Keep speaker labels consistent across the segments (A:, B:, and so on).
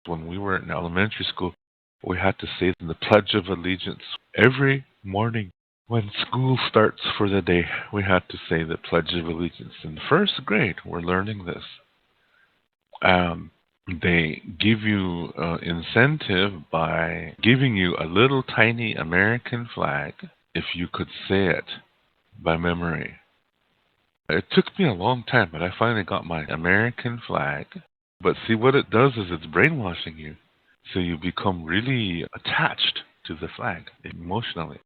A: When we were in elementary school, we had to say the Pledge of Allegiance every morning. When school starts for the day, we had to say the Pledge of Allegiance. In first grade, we're learning this. They give you incentive by giving you a little tiny American flag if you could say it by memory. It took me a long time, but I finally got my American flag. But see, what it does is it's brainwashing you. So you become really attached to the flag emotionally.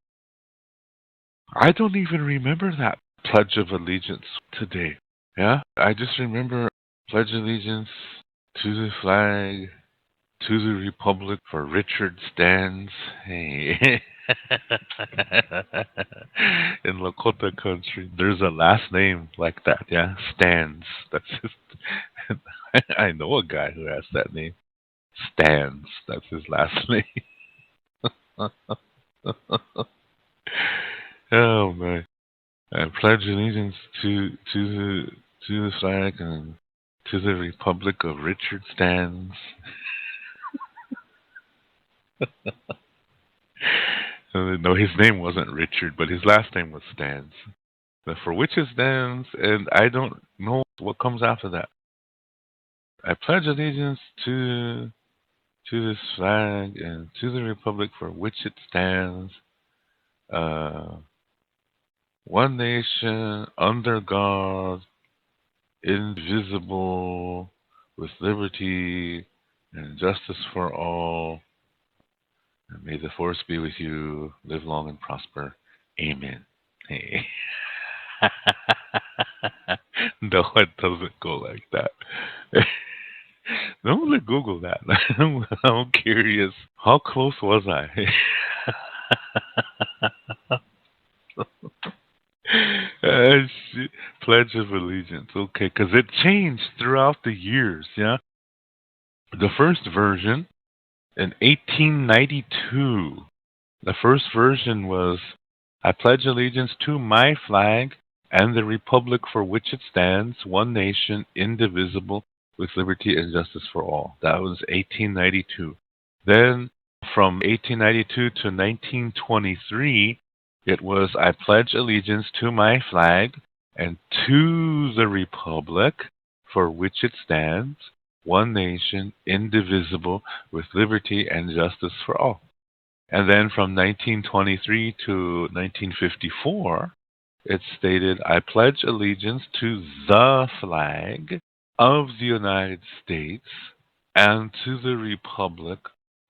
A: I don't even remember that Pledge of Allegiance today. Yeah, I just remember Pledge Allegiance to the flag, to the Republic for Richard stands. Hey. In Lakota country, there's a last name like that, yeah? Stands. That's just I know a guy who has that name. Stands. That's his last name. Oh man. I pledge allegiance to the flag and to the Republic of Richard Stands. No, his name wasn't Richard, but his last name was Stands. For which it stands, and I don't know what comes after that. I pledge allegiance to this flag and to the Republic for which it stands, uh, one nation, under God, indivisible, with liberty and justice for all. And may the force be with you. Live long and prosper. Amen. Hey. No, it doesn't go like that. I'm gonna Google that. I'm curious. How close was I? Pledge of Allegiance. Okay, because it changed throughout the years. Yeah, the first version in 1892. The first version was, "I pledge allegiance to my flag and the republic for which it stands, one nation, indivisible, with liberty and justice for all." That was 1892. Then from 1892 to 1923, it was, "I pledge allegiance to my flag and to the republic for which it stands, one nation, indivisible, with liberty and justice for all." And then from 1923 to 1954, it stated, "I pledge allegiance to the flag of the United States and to the republic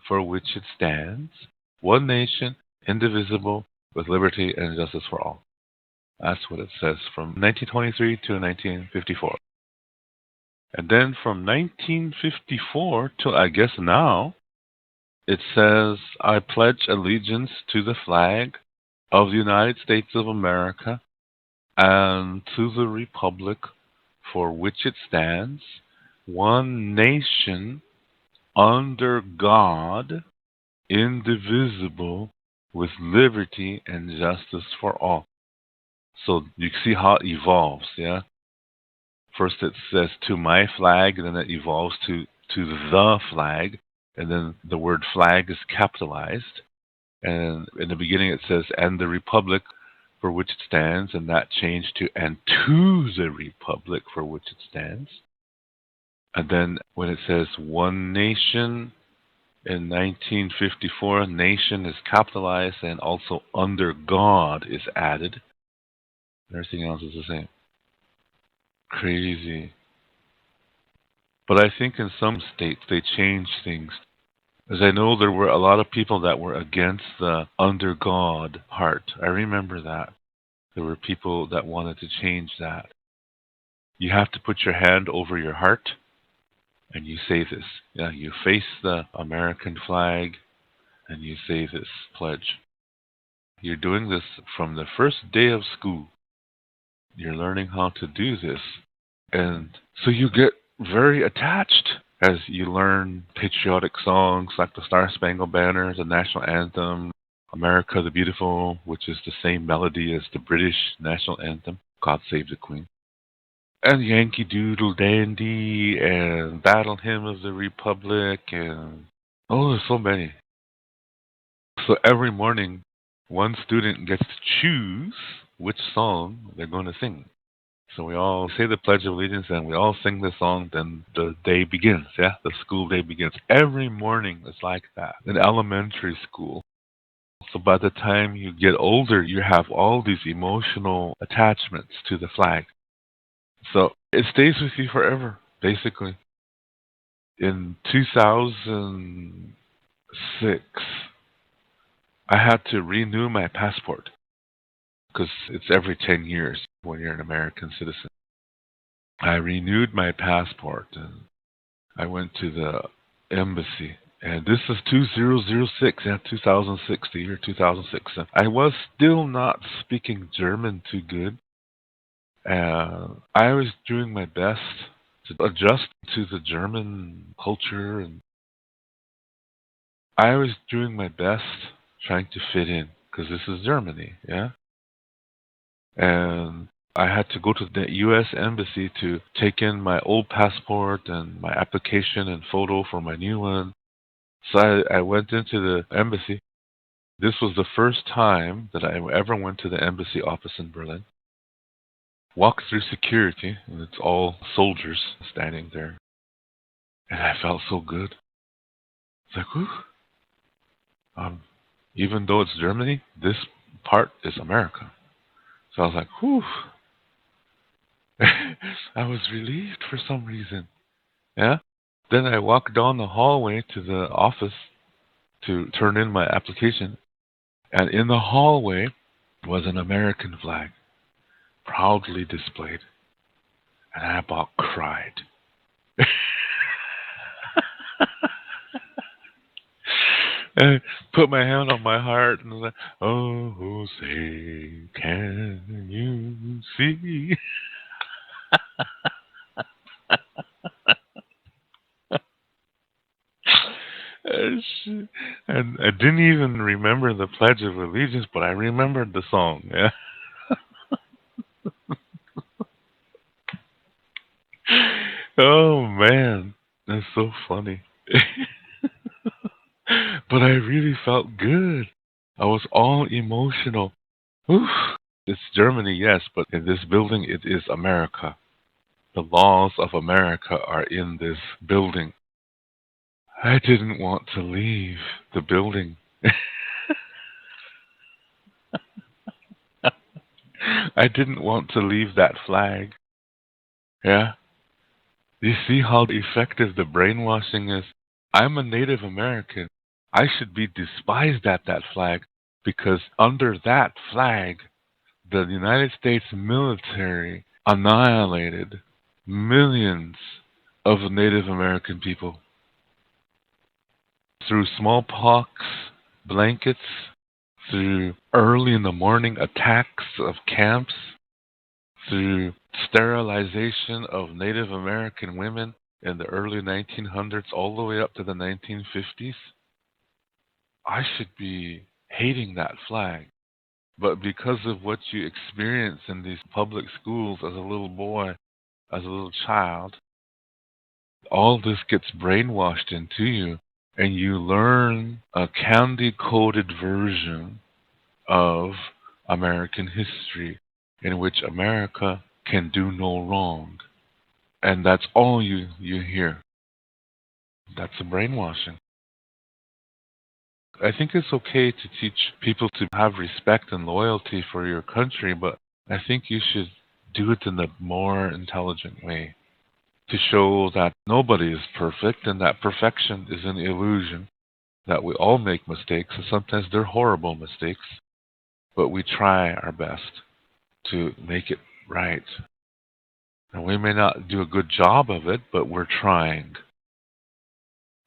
A: for which it stands, one nation, indivisible, with liberty and justice for all." That's what it says from 1923 to 1954. And then from 1954 to, I guess, now, it says, "I pledge allegiance to the flag of the United States of America and to the republic for which it stands, one nation, under God, indivisible, with liberty and justice for all." So you see how it evolves, yeah? First it says "to my flag," and then it evolves to the flag, and then the word flag is capitalized. And in the beginning it says "and the republic for which it stands," and that changed to "and to the republic for which it stands." And then when it says "one nation" in 1954, nation is capitalized, and also "under God" is added. Everything else is the same. Crazy. But I think in some states they changed things. As I know, there were a lot of people that were against the "under God" part. I remember that. There were people that wanted to change that. You have to put your hand over your heart and you say this. Yeah, you face the American flag and you say this pledge. You're doing this from the first day of school. You're learning how to do this. And so you get very attached as you learn patriotic songs like the Star Spangled Banner, the national anthem, America the Beautiful, which is the same melody as the British national anthem, God Save the Queen. and Yankee Doodle Dandy and Battle Hymn of the Republic and oh, there's so many. So every morning, one student gets to choose which song they're going to sing. So we all say the Pledge of Allegiance and we all sing the song, then the day begins, yeah? The school day begins. Every morning it's like that in elementary school. So by the time you get older, you have all these emotional attachments to the flag. So it stays with you forever, basically. In 2006, I had to renew my passport because it's every 10 years when you're an American citizen. I renewed my passport and I went to the embassy. And this is 2006, yeah, 2006, the year 2006. And I was still not speaking German too good. I was doing my best to adjust to the German culture, and I was doing my best trying to fit in because this is Germany, yeah? And I had to go to the U.S. Embassy to take in my old passport and my application and photo for my new one. So I went into the embassy. This was the first time that I ever went to the embassy office in Berlin. Walked through security, and it's all soldiers standing there. And I felt so good. It's like, whew. Even though it's Germany, this part is America. So I was like, whew. I was relieved for some reason. Yeah. Then I walked down the hallway to the office to turn in my application. And in the hallway was an American flag, proudly displayed. And I about cried. I put my hand on my heart and was like, oh, say, can you see? And I didn't even remember the Pledge of Allegiance, but I remembered the song. Yeah. Oh man, that's so funny. But I really felt good. I was all emotional. Oof. It's Germany, yes, but in this building it is America. The laws of America are in this building. I didn't want to leave the building. I didn't want to leave that flag. Yeah? You see how effective the brainwashing is? I'm a Native American. I should be despised at that flag because under that flag, the United States military annihilated millions of Native American people through smallpox, blankets, through early in the morning attacks of camps, through sterilization of Native American women in the early 1900s all the way up to the 1950s. I should be hating that flag. But because of what you experience in these public schools as a little boy, as a little child, all this gets brainwashed into you, and you learn a candy-coated version of American history in which America can do no wrong. And that's all you hear. That's a brainwashing. I think it's okay to teach people to have respect and loyalty for your country, but I think you should do it in a more intelligent way to show that nobody is perfect and that perfection is an illusion, that we all make mistakes, and sometimes they're horrible mistakes, but we try our best to make it right. And we may not do a good job of it, but we're trying.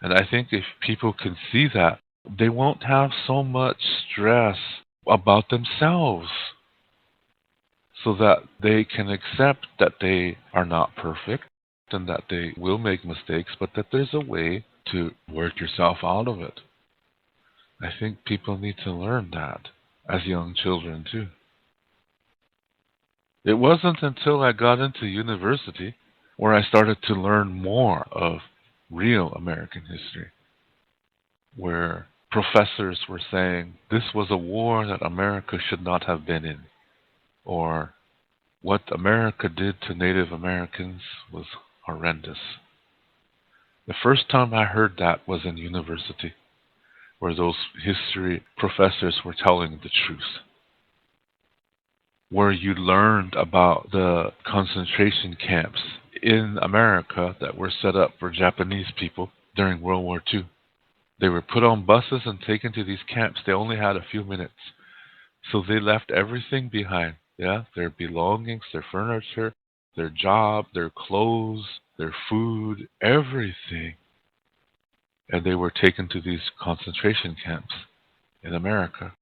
A: And I think if people can see that, they won't have so much stress about themselves, so that they can accept that they are not perfect and that they will make mistakes, but that there's a way to work yourself out of it. I think people need to learn that as young children too. It wasn't until I got into university where I started to learn more of real American history, where professors were saying this was a war that America should not have been in, or what America did to Native Americans was horrendous. The first time I heard that was in university, where those history professors were telling the truth, where you learned about the concentration camps in America that were set up for Japanese people during World War II. They were put on buses and taken to these camps. They only had a few minutes. So they left everything behind. Yeah, their belongings, their furniture, their job, their clothes, their food, everything. And they were taken to these concentration camps in America.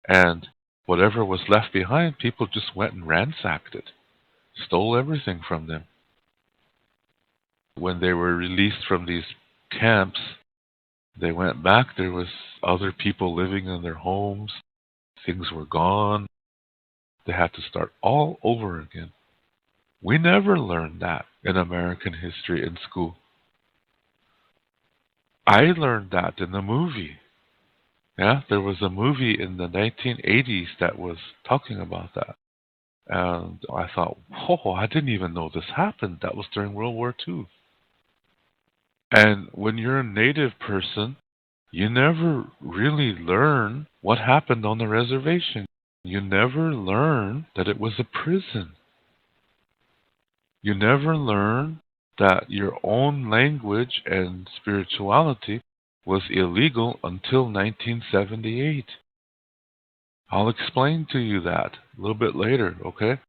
A: And whatever was left behind, people just went and ransacked it, stole everything from them. When they were released from these camps, they went back. There was other people living in their homes. Things were gone. They had to start all over again. We never learned that in American history in school. I learned that in the movie. Yeah, there was a movie in the 1980s that was talking about that. And I thought, whoa, I didn't even know this happened. That was during World War II. And when you're a Native person, you never really learn what happened on the reservation. You never learn that it was a prison. You never learn that your own language and spirituality was illegal until 1978. I'll explain to you that a little bit later, okay?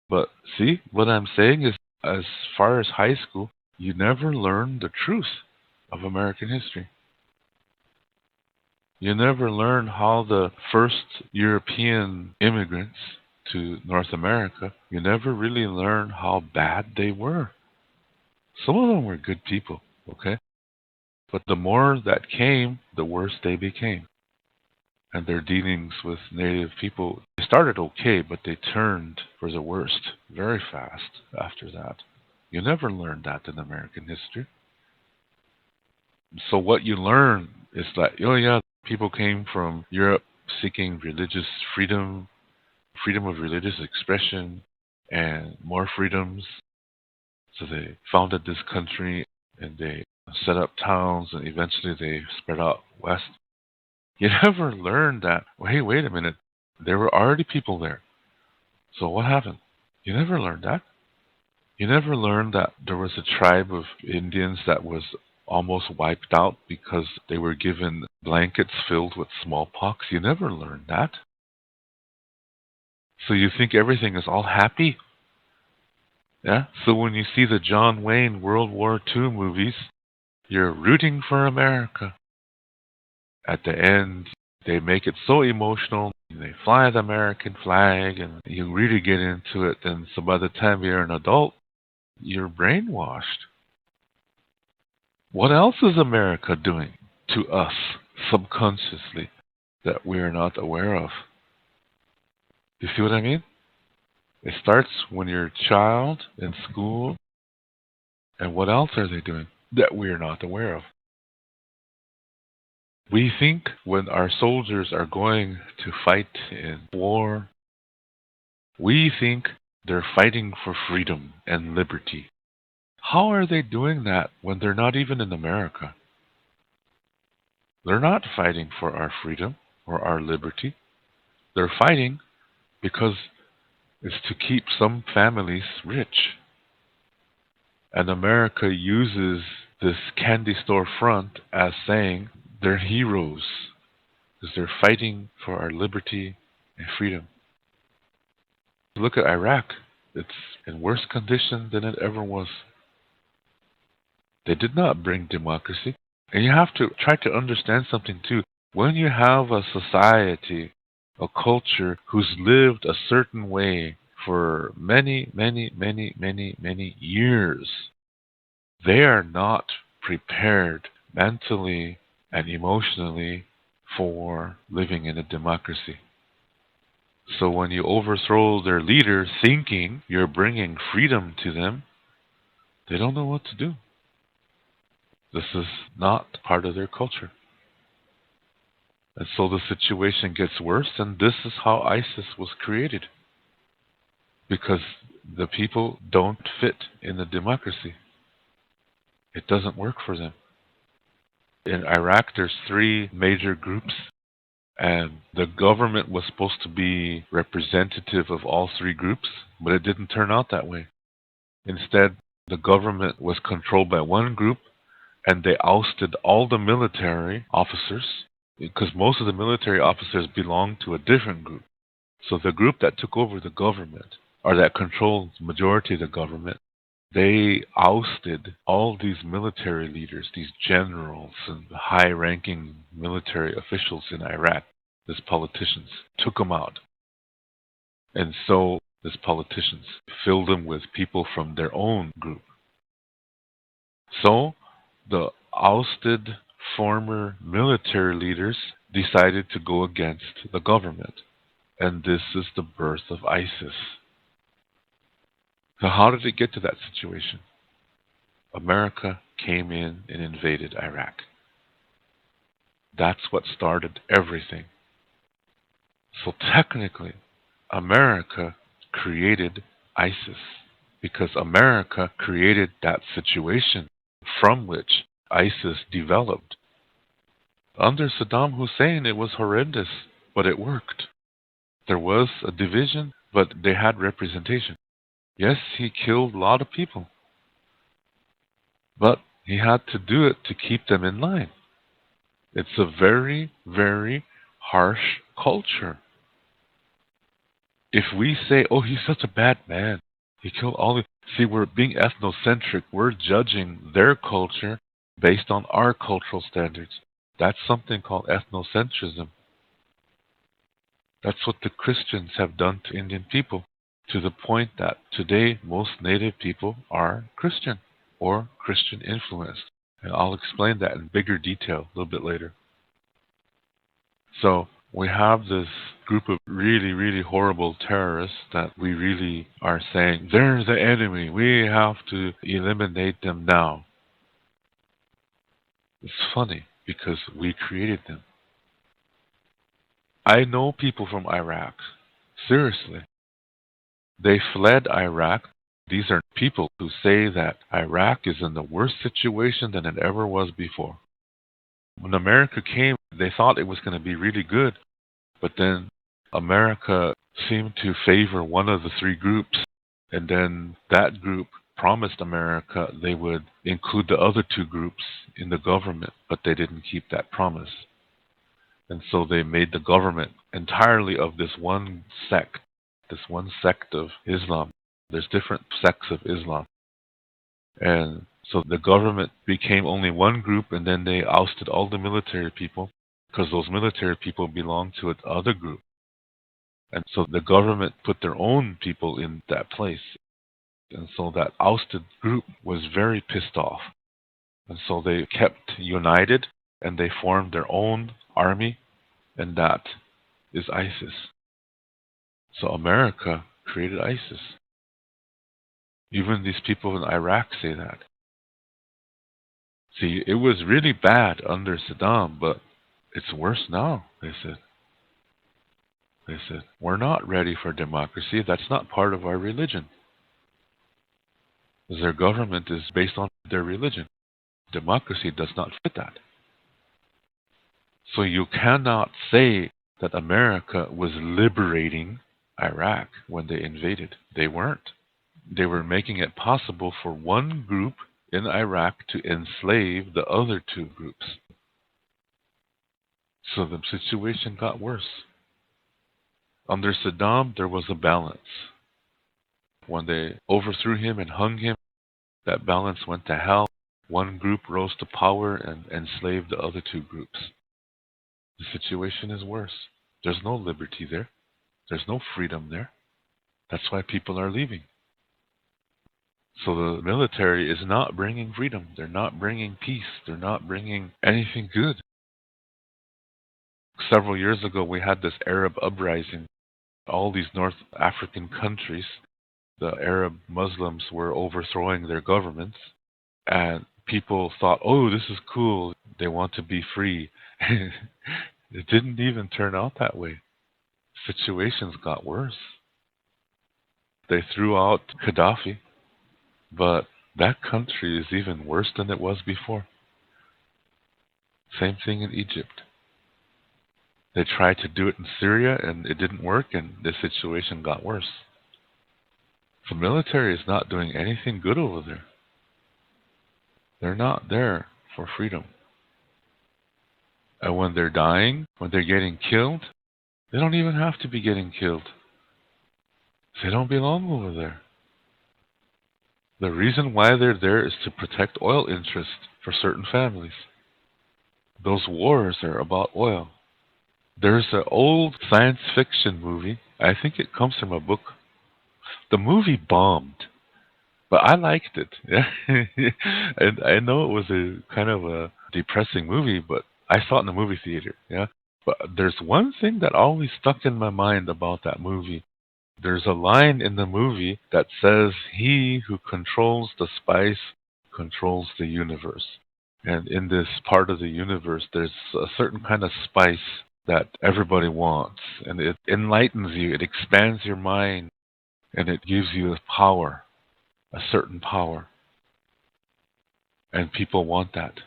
A: But see, what I'm saying is, as far as high school, you never learn the truth of American history. You never learn how the first European immigrants to North America, you never really learn how bad they were. Some of them were good people, okay? But the more that came, the worse they became. And their dealings with Native people, they started okay, but they turned for the worst very fast after that. You never learned that in American history. So what you learn is that, oh yeah, people came from Europe seeking religious freedom, freedom of religious expression, and more freedoms. So they founded this country and they set up towns and eventually they spread out west. You never learned that, well, hey, wait a minute, there were already people there. So what happened? You never learned that. You never learned that there was a tribe of Indians that was almost wiped out because they were given blankets filled with smallpox. You never learned that. So you think everything is all happy? Yeah? So when you see the John Wayne World War II movies, you're rooting for America. At the end, they make it so emotional. They fly the American flag and you really get into it. And so by the time you're an adult, you're brainwashed. What else is America doing to us subconsciously that we are not aware of? You see what I mean? It starts when you're a child in school. And what else are they doing that we are not aware of? We think when our soldiers are going to fight in war, we think they're fighting for freedom and liberty. How are they doing that when they're not even in America? They're not fighting for our freedom or our liberty. They're fighting because it's to keep some families rich. And America uses this candy store front as saying they're heroes because they're fighting for our liberty and freedom. Look at Iraq. It's in worse condition than it ever was. They did not bring democracy. And you have to try to understand something too. When you have a society, a culture who's lived a certain way for many, many, many, many, many years, they are not prepared mentally and emotionally for living in a democracy. So when you overthrow their leader thinking you're bringing freedom to them, they don't know what to do. This is not part of their culture. And so the situation gets worse, and this is how ISIS was created. Because the people don't fit in the democracy. It doesn't work for them. In Iraq, there's three major groups, and the government was supposed to be representative of all three groups, but it didn't turn out that way. Instead, the government was controlled by one group, and they ousted all the military officers, because most of the military officers belonged to a different group. So the group that took over the government, or that controlled the majority of the government, they ousted all these military leaders, these generals and high-ranking military officials in Iraq, these politicians, took them out. And so these politicians filled them with people from their own group. So the ousted former military leaders decided to go against the government. And this is the birth of ISIS. So how did it get to that situation? America came in and invaded Iraq. That's what started everything. So technically, America created ISIS because America created that situation from which ISIS developed. Under Saddam Hussein, it was horrendous, but it worked. There was a division, but they had representation. Yes, he killed a lot of people, but he had to do it to keep them in line. It's a very, very harsh culture. If we say, oh, he's such a bad man, he killed all the... See, we're being ethnocentric. We're judging their culture based on our cultural standards. That's something called ethnocentrism. That's what the Christians have done to Indian people, to the point that today most native people are Christian or Christian influenced. And I'll explain that in bigger detail a little bit later. So we have this group of really, really horrible terrorists that we really are saying, they're the enemy. We have to eliminate them now. It's funny because we created them. I know people from Iraq. Seriously. They fled Iraq. These are people who say that Iraq is in the worst situation than it ever was before. When America came, they thought it was going to be really good, but then America seemed to favor one of the three groups, and then that group promised America they would include the other two groups in the government, but they didn't keep that promise. And so they made the government entirely of this one sect of Islam. There's different sects of Islam. And so the government became only one group, and then they ousted all the military people because those military people belonged to another group. And so the government put their own people in that place. And so that ousted group was very pissed off. And so they kept united, and they formed their own army, and that is ISIS. So America created ISIS. Even these people in Iraq say that. See, it was really bad under Saddam, but it's worse now, they said. They said, we're not ready for democracy. That's not part of our religion. Because their government is based on their religion. Democracy does not fit that. So you cannot say that America was liberating Iraq when they invaded. They weren't. They were making it possible for one group in Iraq to enslave the other two groups. So the situation got worse. Under Saddam, there was a balance. When they overthrew him and hung him, that balance went to hell. One group rose to power and enslaved the other two groups. The situation is worse. There's no liberty there. There's no freedom there. That's why people are leaving. So the military is not bringing freedom. They're not bringing peace. They're not bringing anything good. Several years ago, we had this Arab uprising All these North African countries, the Arab Muslims were overthrowing their governments, and people thought, oh, this is cool. They want to be free. It didn't even turn out that way. Situations got worse. They threw out Gaddafi, but that country is even worse than it was before. Same thing in Egypt. They tried to do it in Syria and it didn't work, and the situation got worse. The military is not doing anything good over there. They're not there for freedom. And when they're dying, when they're getting killed, they don't even have to be getting killed. They don't belong over there. The reason why they're there is to protect oil interests for certain families. Those wars are about oil. There's an old science fiction movie. I think it comes from a book. The movie bombed, but I liked it. And I know it was a kind of a depressing movie, but I saw it in the movie theater. Yeah. But there's one thing that always stuck in my mind about that movie. There's a line in the movie that says, "He who controls the spice controls the universe." And in this part of the universe, there's a certain kind of spice that everybody wants. And it enlightens you, it expands your mind, and it gives you a power, a certain power. And people want that.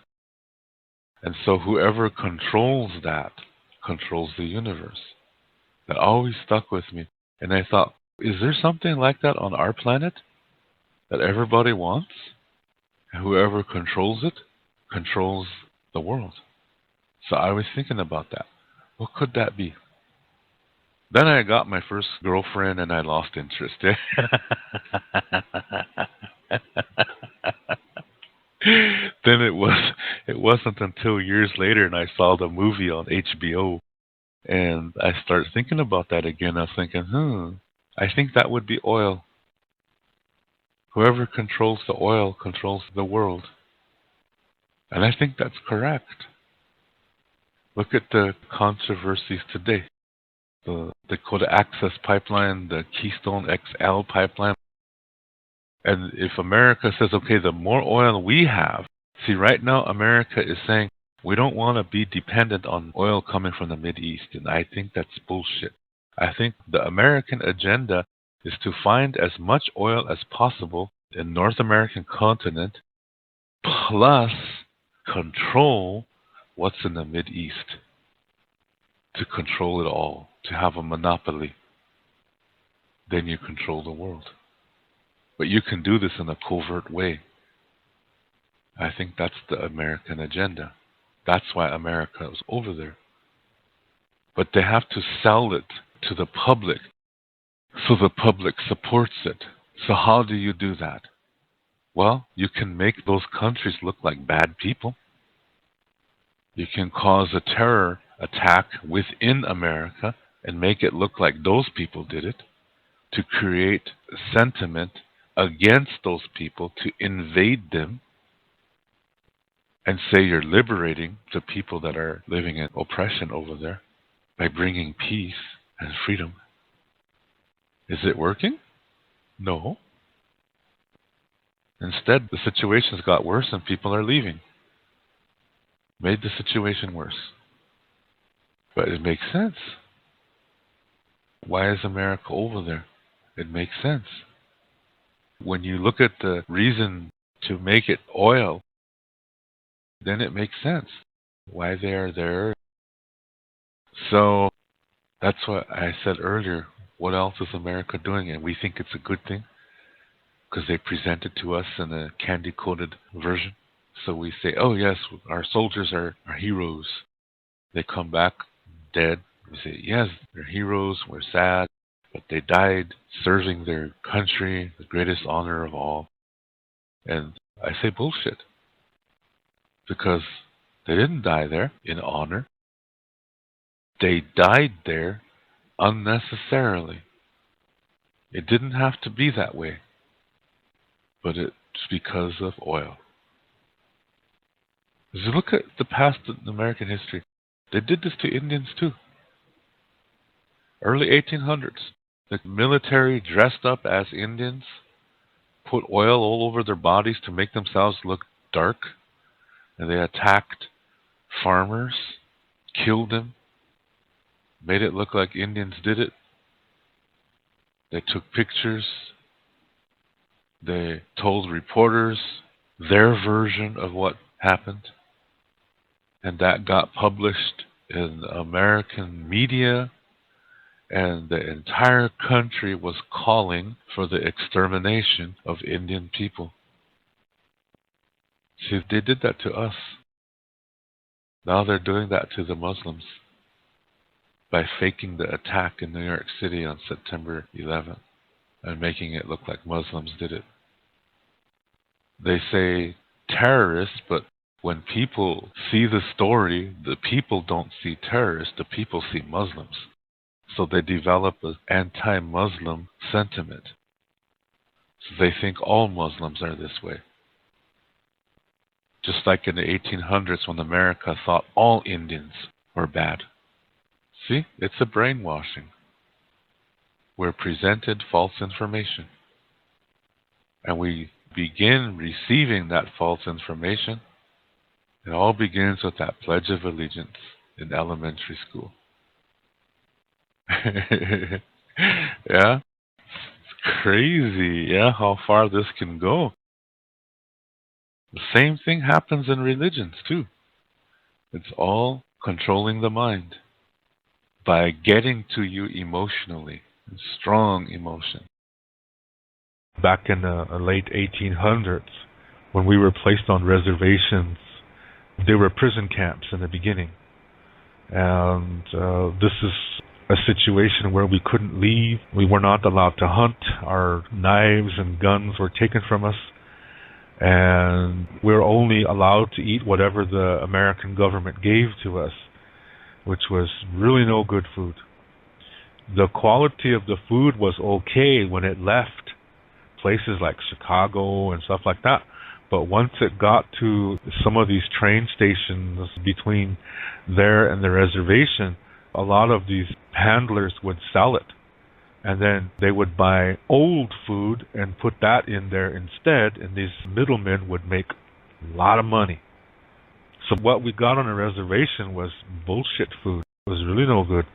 A: And so whoever controls that controls the universe. That always stuck with me. And I thought, is there something like that on our planet that everybody wants? And whoever controls it controls the world. So I was thinking about that. What could that be? Then I got my first girlfriend and I lost interest. Then it wasn't until years later and I saw the movie on HBO and I started thinking about that again. I was thinking, I think that would be oil. Whoever controls the oil controls the world. And I think that's correct. Look at the controversies today. The Dakota Access Pipeline, the Keystone XL pipeline. And if America says, okay, the more oil we have, see, right now America is saying we don't want to be dependent on oil coming from the Mideast, and I think that's bullshit. I think the American agenda is to find as much oil as possible in North American continent, plus control what's in the Mideast, to control it all, to have a monopoly. Then you control the world. But you can do this in a covert way. I think that's the American agenda. That's why America is over there. But they have to sell it to the public so the public supports it. So how do you do that? Well, you can make those countries look like bad people. You can cause a terror attack within America and make it look like those people did it, to create sentiment against those people, to invade them, and say you're liberating the people that are living in oppression over there by bringing peace and freedom. Is it working? No. Instead, the situation's got worse and people are leaving. Made the situation worse. But it makes sense. Why is America over there? It makes sense. When you look at the reason to make it oil, then it makes sense why they are there. So that's what I said earlier. What else is America doing? And we think it's a good thing because they present it to us in a candy-coated version. So we say, oh yes, our soldiers are heroes. They come back dead. We say, yes, they're heroes. We're sad. But they died serving their country, the greatest honor of all. And I say bullshit. Because they didn't die there in honor. They died there unnecessarily. It didn't have to be that way. But it's because of oil. As you look at the past in American history, they did this to Indians too. Early 1800s. The military dressed up as Indians, put oil all over their bodies to make themselves look dark, and they attacked farmers, killed them, made it look like Indians did it. They took pictures. They told reporters their version of what happened. And that got published in American media, and the entire country was calling for the extermination of Indian people. See, they did that to us. Now they're doing that to the Muslims by faking the attack in New York City on September 11th and making it look like Muslims did it. They say terrorists, but when people see the story, the people don't see terrorists, the people see Muslims. So they develop an anti-Muslim sentiment. So they think all Muslims are this way. Just like in the 1800s when America thought all Indians were bad. See, it's a brainwashing. We're presented false information. And we begin receiving that false information. It all begins with that Pledge of Allegiance in elementary school. Yeah? It's crazy, yeah, how far this can go. The same thing happens in religions, too. It's all controlling the mind by getting to you emotionally, strong emotion. Back in the late 1800s, when we were placed on reservations, there were prison camps in the beginning. And this is a situation where we couldn't leave. We were not allowed to hunt. Our knives and guns were taken from us. And we were only allowed to eat whatever the American government gave to us, which was really no good food. The quality of the food was okay when it left places like Chicago and stuff like that. But once it got to some of these train stations between there and the reservation, a lot of these handlers would sell it. And then they would buy old food and put that in there instead, and these middlemen would make a lot of money. So what we got on a reservation was bullshit food. It was really no good.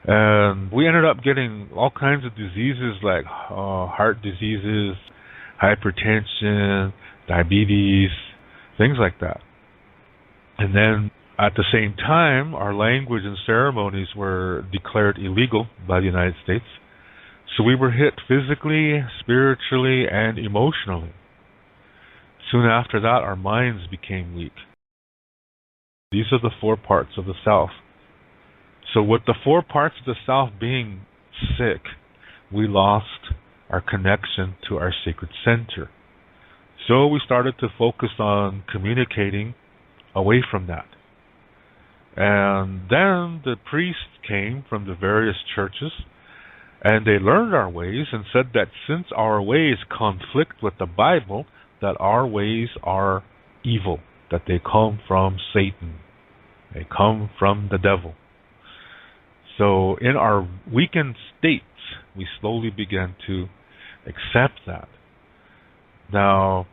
A: And we ended up getting all kinds of diseases like heart diseases, hypertension, diabetes, things like that. And then at the same time, our language and ceremonies were declared illegal by the United States. So we were hit physically, spiritually, and emotionally. Soon after that, our minds became weak. These are the 4 parts of the self. So with the 4 parts of the self being sick, we lost our connection to our sacred center. So we started to focus on communicating away from that. And then the priests came from the various churches, and they learned our ways and said that since our ways conflict with the Bible, that our ways are evil, that they come from Satan. They come from the devil. So in our weakened states, we slowly began to accept that. Now,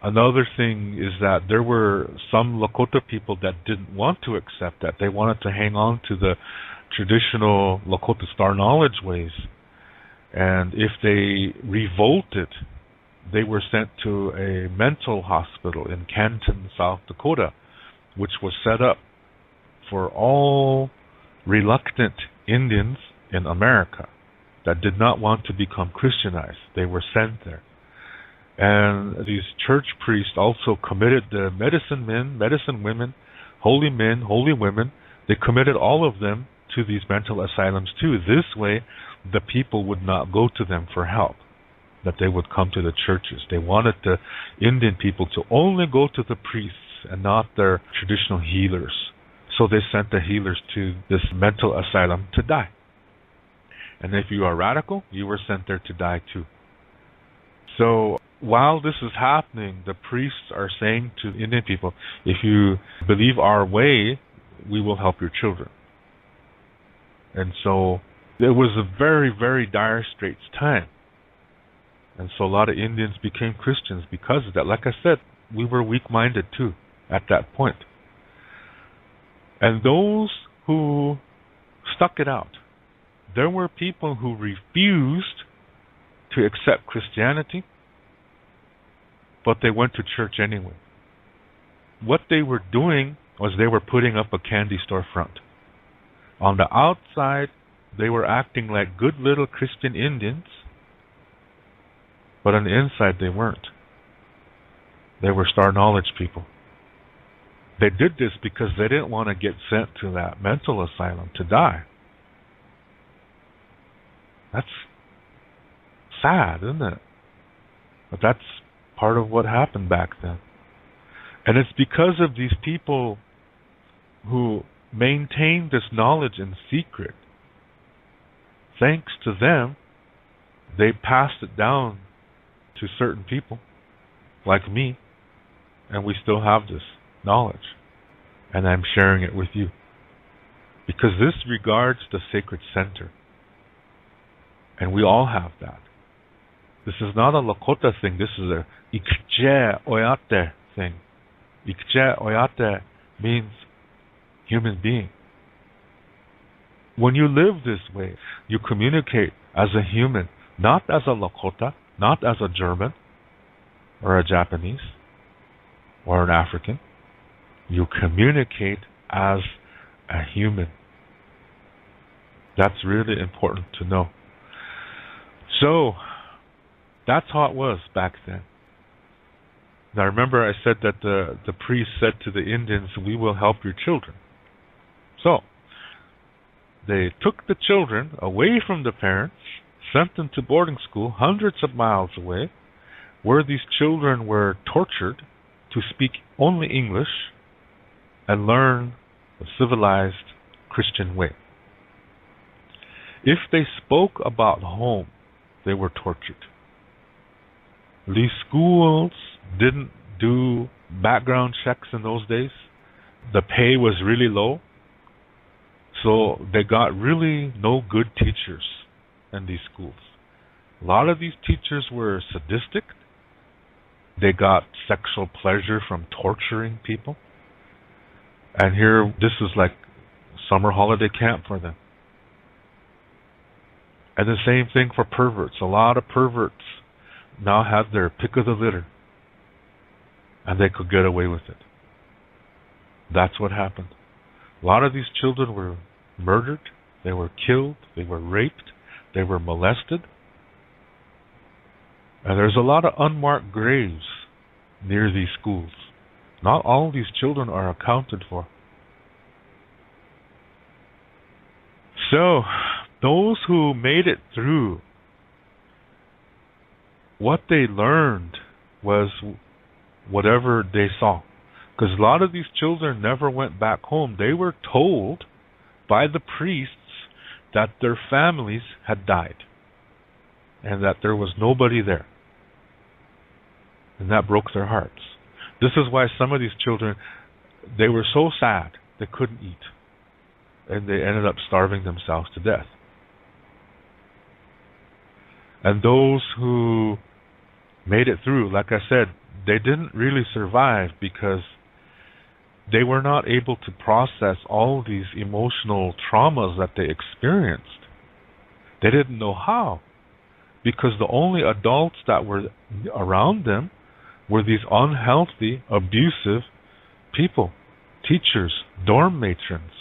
A: another thing is that there were some Lakota people that didn't want to accept that. They wanted to hang on to the traditional Lakota Star Knowledge ways. And if they revolted, they were sent to a mental hospital in Canton, South Dakota, which was set up for all reluctant Indians in America that did not want to become Christianized. They were sent there. And these church priests also committed the medicine men, medicine women, holy men, holy women. They committed all of them to these mental asylums too. This way, the people would not go to them for help, that they would come to the churches. They wanted the Indian people to only go to the priests and not their traditional healers. So they sent the healers to this mental asylum to die. And if you are radical, you were sent there to die too. So while this is happening, the priests are saying to Indian people, if you believe our way, we will help your children. And so it was a very, very dire straits time. And so a lot of Indians became Christians because of that. Like I said, we were weak-minded too at that point. And those who stuck it out, there were people who refused to accept Christianity, but they went to church anyway. What they were doing was they were putting up a candy store front. On the outside, they were acting like good little Christian Indians, but on the inside they weren't. They were Star Knowledge people. They did this because they didn't want to get sent to that mental asylum to die. That's sad, isn't it? But that's part of what happened back then. And it's because of these people who maintained this knowledge in secret. Thanks to them, they passed it down to certain people, like me, and we still have this knowledge. And I'm sharing it with you. Because this regards the sacred center. And we all have that. This is not a Lakota thing. This is a Ikje Oyate thing. Ikje Oyate means human being. When you live this way, you communicate as a human, not as a Lakota, not as a German, or a Japanese, or an African. You communicate as a human. That's really important to know. So, that's how it was back then. Now remember I said that the priest said to the Indians, we will help your children. So, they took the children away from the parents, sent them to boarding school hundreds of miles away, where these children were tortured to speak only English and learn the civilized Christian way. If they spoke about home, they were tortured. These schools didn't do background checks in those days. The pay was really low. So they got really no good teachers in these schools. A lot of these teachers were sadistic. They got sexual pleasure from torturing people. And here, this is like summer holiday camp for them. And the same thing for perverts. A lot of perverts now had their pick of the litter. And they could get away with it. That's what happened. A lot of these children were murdered. They were killed. They were raped. They were molested. And there's a lot of unmarked graves near these schools. Not all these children are accounted for. So, those who made it through, what they learned was whatever they saw. Because a lot of these children never went back home. They were told by the priests that their families had died and that there was nobody there. And that broke their hearts. This is why some of these children, they were so sad they couldn't eat. And they ended up starving themselves to death. And those who made it through, like I said, they didn't really survive because they were not able to process all these emotional traumas that they experienced. They didn't know how, because the only adults that were around them were these unhealthy, abusive people, teachers, dorm matrons,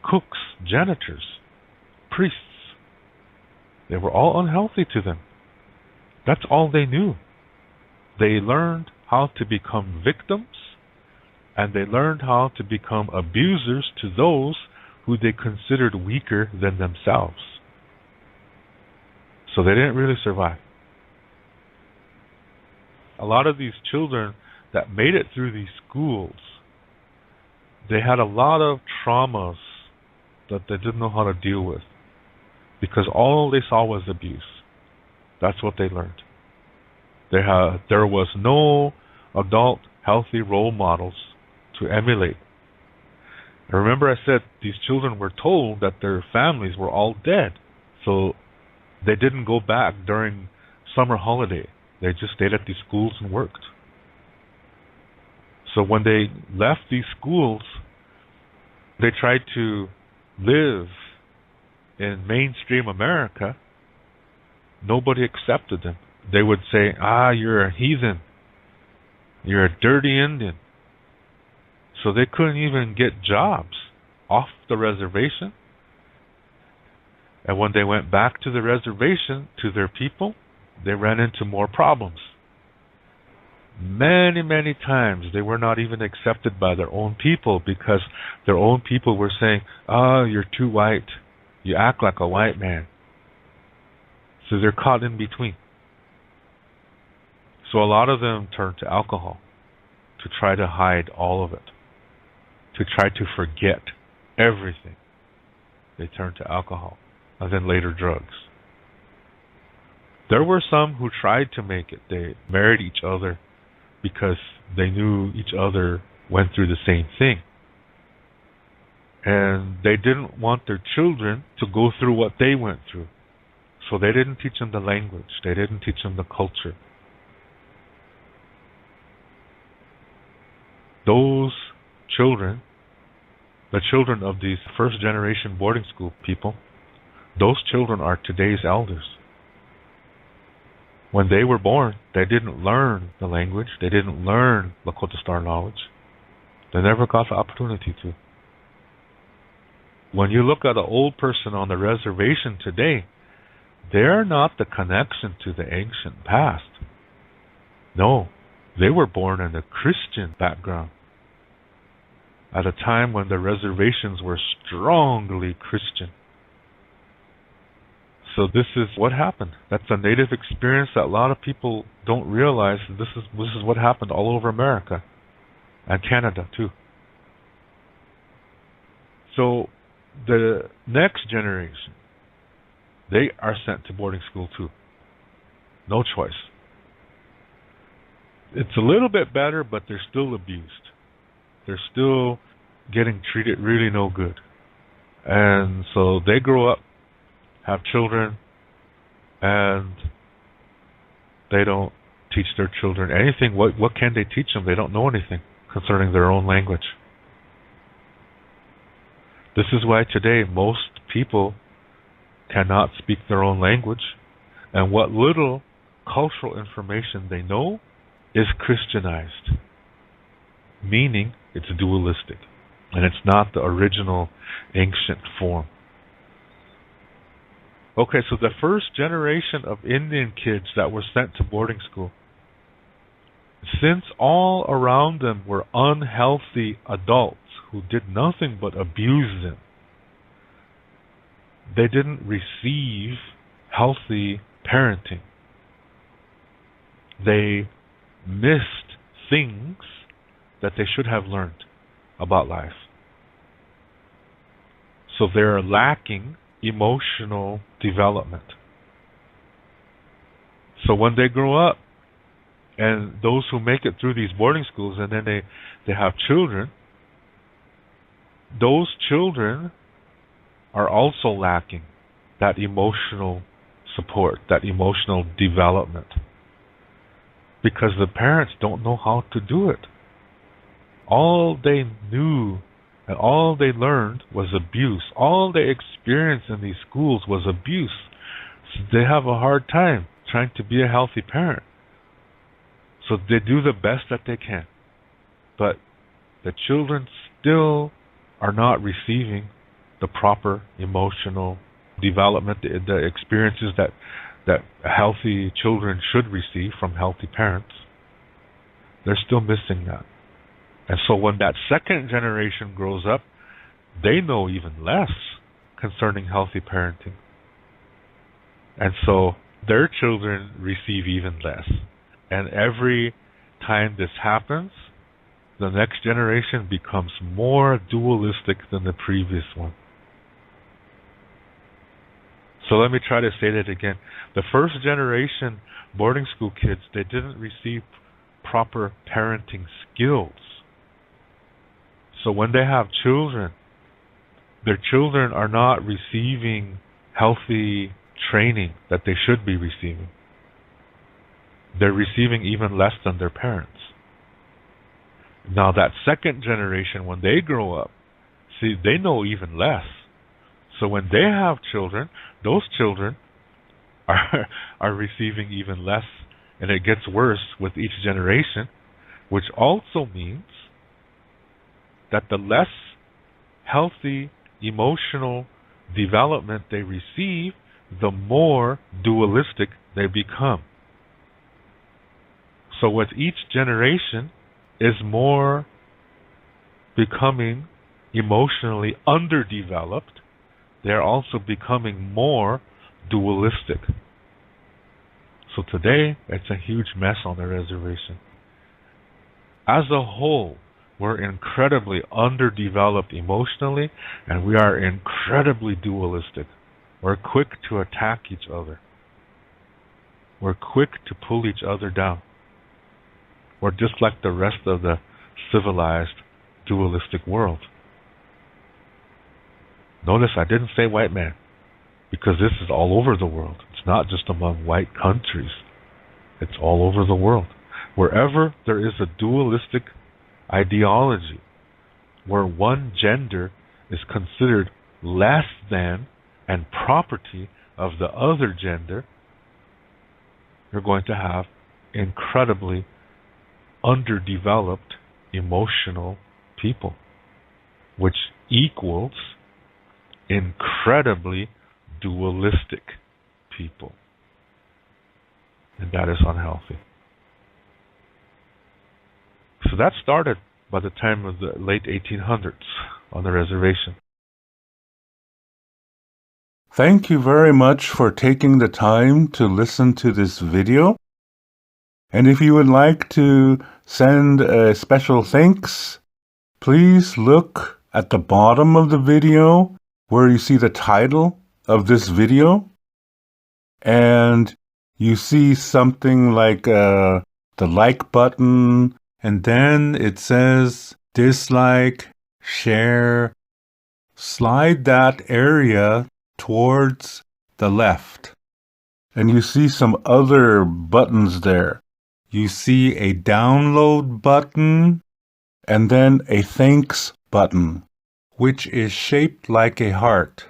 A: cooks, janitors, priests. They were all unhealthy to them. That's all they knew. They learned how to become victims, and they learned how to become abusers to those who they considered weaker than themselves. So they didn't really survive. A lot of these children that made it through these schools, they had a lot of traumas that they didn't know how to deal with, because all they saw was abuse. That's what they learned. There was no adult, healthy role models to emulate.
B: Remember I said these children were told that their families were all dead. So they didn't go back during summer holiday. They just stayed at these schools and worked. So when they left these schools, they tried to live in mainstream America. Nobody accepted them. They would say, you're a heathen. You're a dirty Indian. So they couldn't even get jobs off the reservation. And when they went back to the reservation, to their people, they ran into more problems. Many, many times they were not even accepted by their own people because their own people were saying, you're too white. You act like a white man. So they're caught in between. So a lot of them turned to alcohol to try to hide all of it, to try to forget everything. They turned to alcohol and then later drugs. There were some who tried to make it. They married each other because they knew each other went through the same thing. And they didn't want their children to go through what they went through. So they didn't teach them the language. They didn't teach them the culture. Those children, the children of these first generation boarding school people, those children are today's elders. When they were born, they didn't learn the language. They didn't learn Lakota Star knowledge. They never got the opportunity to. When you look at an old person on the reservation today, they're not the connection to the ancient past. No, they were born in a Christian background at a time when the reservations were strongly Christian. So this is what happened. That's a native experience that a lot of people don't realize. This is what happened all over America and Canada too. So the next generation, they are sent to boarding school too. No choice. It's a little bit better, but they're still abused. They're still getting treated really no good. And so they grow up, have children, and they don't teach their children anything. What can they teach them? They don't know anything concerning their own language. This is why today most people cannot speak their own language, and what little cultural information they know is Christianized, meaning it's dualistic, and it's not the original ancient form. Okay, so the first generation of Indian kids that were sent to boarding school, since all around them were unhealthy adults who did nothing but abuse them, they didn't receive healthy parenting. They missed things that they should have learned about life. So they're lacking emotional development. So when they grow up, and those who make it through these boarding schools and then they have children, those children are also lacking that emotional support, that emotional development, because the parents don't know how to do it. All they knew and all they learned was abuse. All they experienced in these schools was abuse. So they have a hard time trying to be a healthy parent. So they do the best that they can. But the children still are not receiving the proper emotional development, the experiences that healthy children should receive from healthy parents. They're still missing that. And so when that second generation grows up, they know even less concerning healthy parenting. And so their children receive even less. And every time this happens, the next generation becomes more dualistic than the previous one. So let me try to say that again. The first generation boarding school kids, they didn't receive proper parenting skills. So when they have children, Their children are not receiving healthy training that they should be receiving. They're receiving even less than their parents. Now that second generation, when they grow up, see, they know even less. So when they have children, those children are receiving even less, and it gets worse with each generation, which also means that the less healthy emotional development they receive, the more dualistic they become. So with each generation is more becoming emotionally underdeveloped, they're also becoming more dualistic. So today, it's a huge mess on the reservation. As a whole, we're incredibly underdeveloped emotionally, and we are incredibly dualistic. We're quick to attack each other. We're quick to pull each other down. We're just like the rest of the civilized, dualistic world. Notice I didn't say white man, because this is all over the world. It's not just among white countries. It's all over the world. Wherever there is a dualistic ideology, where one gender is considered less than and property of the other gender, you're going to have incredibly underdeveloped emotional people, which equals incredibly dualistic people. And that is unhealthy. So that started by the time of the late 1800s on the reservation.
A: Thank you very much for taking the time to listen to this video. And if you would like to send a special thanks, please look at the bottom of the video where you see the title of this video. And you see something like the like button, and then it says dislike, share. Slide that area towards the left. And you see some other buttons there. You see a download button and then a thanks button, which is shaped like a heart.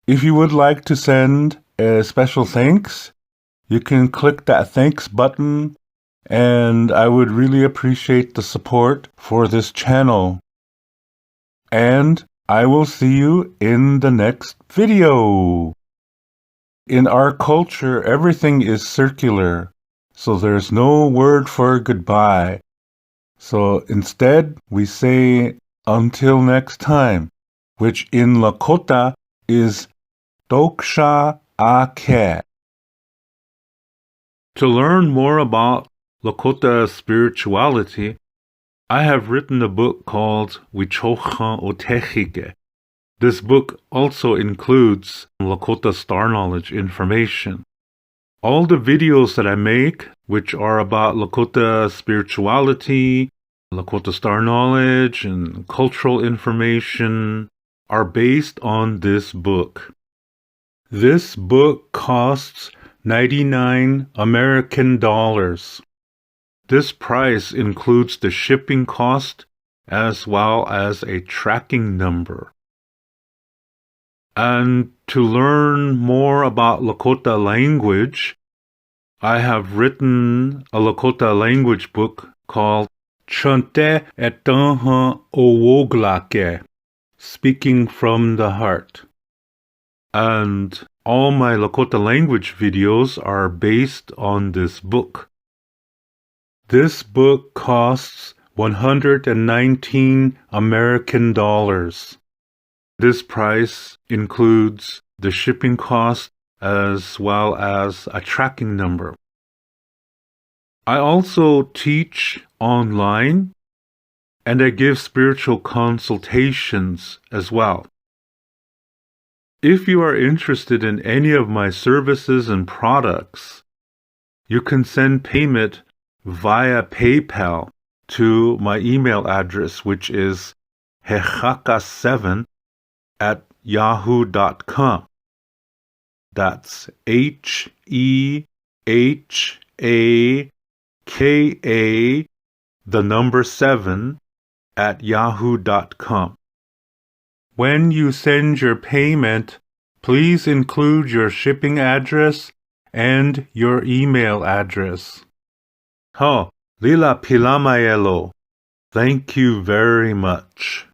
A: If you would like to send a special thanks, you can click that thanks button, and I would really appreciate the support for this channel. And I will see you in the next video. In our culture, everything is circular, so there's no word for goodbye. So instead, we say until next time, which in Lakota is Doksha Ake. To learn more about Lakota spirituality, I have written a book called Wichocha Otechike. This book also includes Lakota Star Knowledge information. All the videos that I make, which are about Lakota spirituality, Lakota Star Knowledge, and cultural information, are based on this book. This book costs 99 American dollars. This price includes the shipping cost as well as a tracking number. And to learn more about Lakota language, I have written a Lakota language book called Chante Etanha Owoglake, Speaking from the Heart. And all my Lakota language videos are based on this book. This book costs 119 American dollars. This price includes the shipping cost as well as a tracking number. I also teach online, and I give spiritual consultations as well. If you are interested in any of my services and products, you can send payment via PayPal to my email address, which is hechaka7
C: @yahoo.com. That's HEHAKA, the number 7, @yahoo.com. When you send your payment, please include your shipping address and your email address. Lila Pilamayelo. Thank you very much.